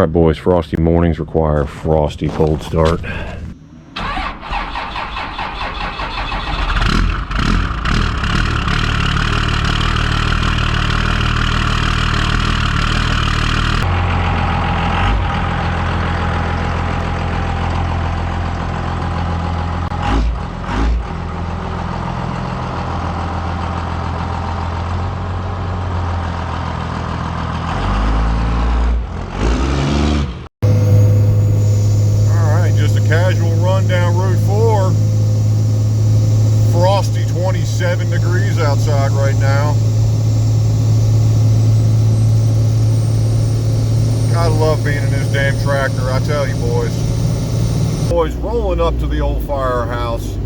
Alright boys, frosty mornings require a frosty cold start. Casual run down Route 4. Frosty 27 degrees outside right now. Gotta love being in this damn tractor, I tell you boys. Boys, rolling up to the old firehouse.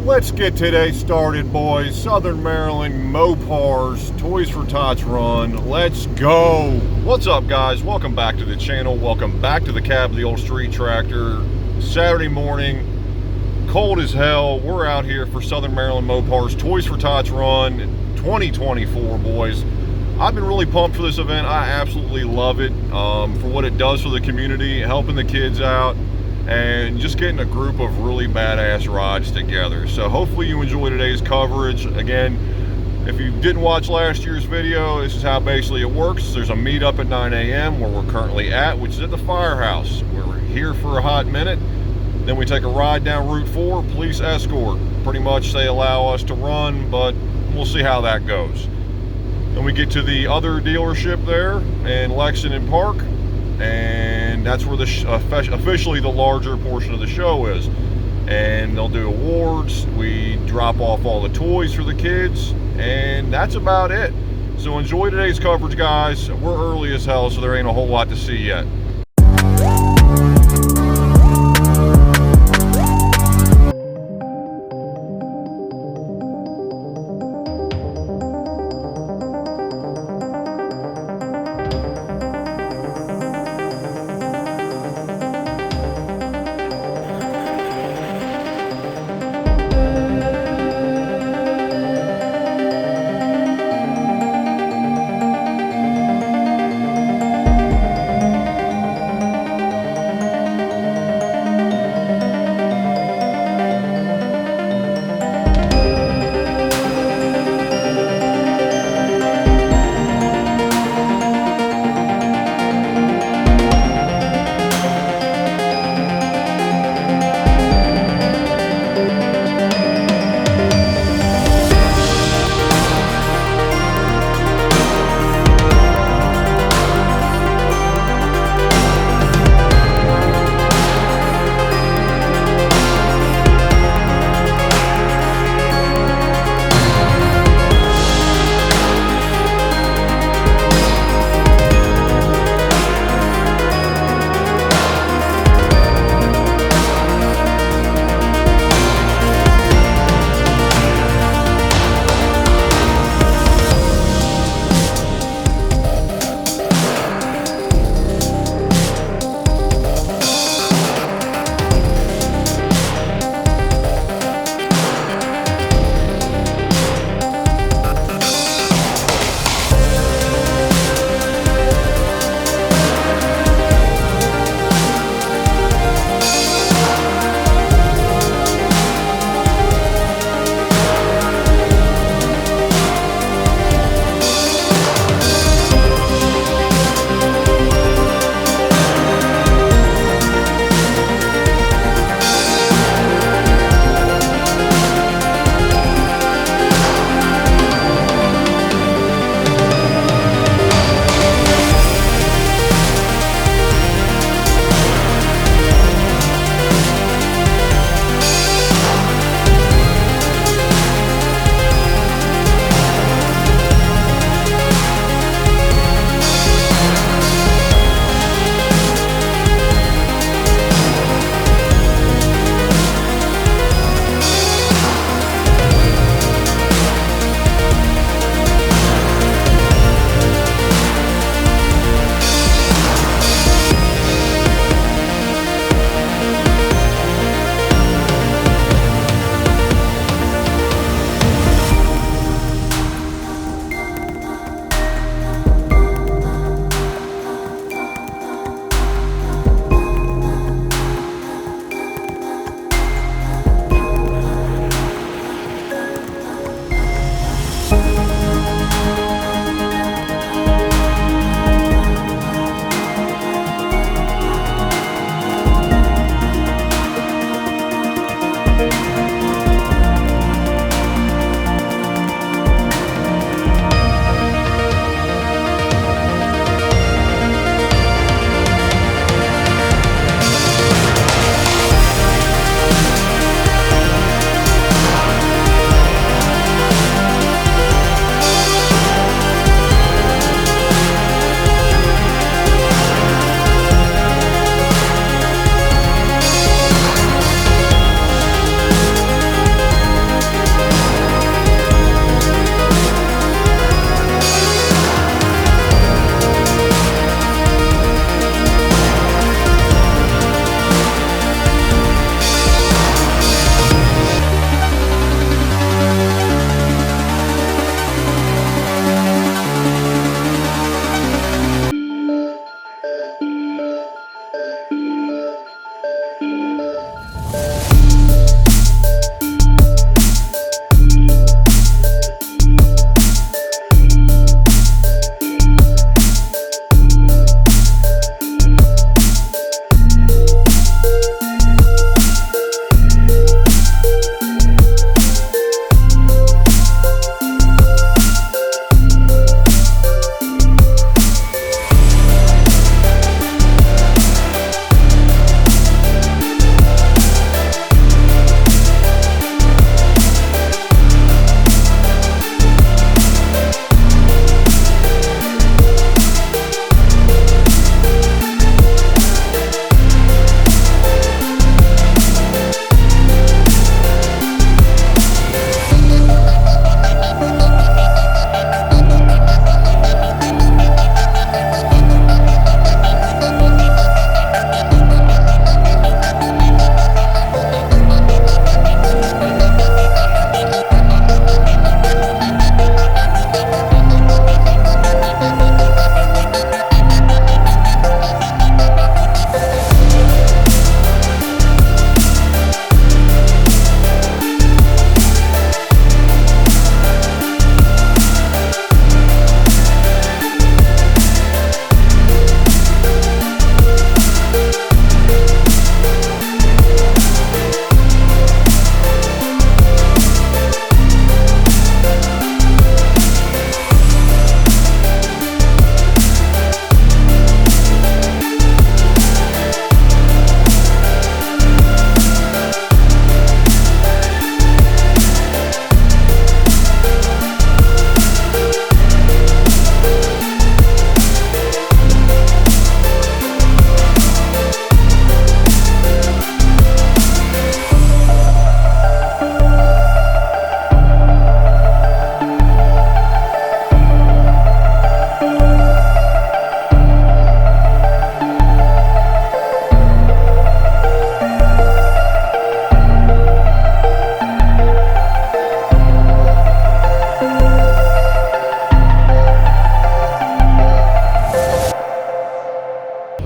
Let's get today started, boys. Southern Maryland Mopars Toys for Tots run. Let's go. What's up guys? Welcome back to the channel. Welcome back to the cab of the old street tractor. Saturday morning, cold as hell. We're out here for Southern Maryland Mopars Toys for Tots run 2024, boys. I've been really pumped for this event. I absolutely love it for what it does for the community, helping the kids out, and just getting a group of really badass rides together. So hopefully you enjoy today's coverage. Again, if you didn't watch last year's video, this is how basically it works. There's a meetup at 9 a.m. where we're currently at, which is at the firehouse. We're here for a hot minute. Then we take a ride down Route 4, police escort. Pretty much they allow us to run, but we'll see how that goes. Then we get to the other dealership there in Lexington Park, and that's where officially the larger portion of the show is. And they'll do awards, we drop off all the toys for the kids, and that's about it. So enjoy today's coverage, guys. We're early as hell, so there ain't a whole lot to see yet.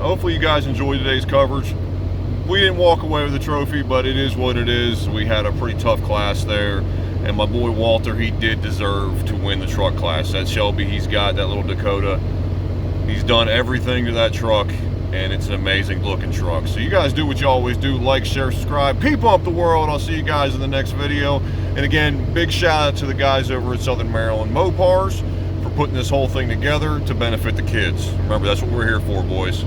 hopefully you guys enjoyed today's coverage. We didn't walk away with a trophy, but it is what it is. We had a pretty tough class there, and my boy Walter, he did deserve to win the truck class. That Shelby he's got, that little Dakota, he's done everything to that truck, and it's an amazing looking truck. So you guys do what you always do: like, share, subscribe, peep up the world. I'll see you guys in the next video. And again, big shout out to the guys over at Southern Maryland Mopars for putting this whole thing together to benefit the kids. Remember, that's what we're here for, boys.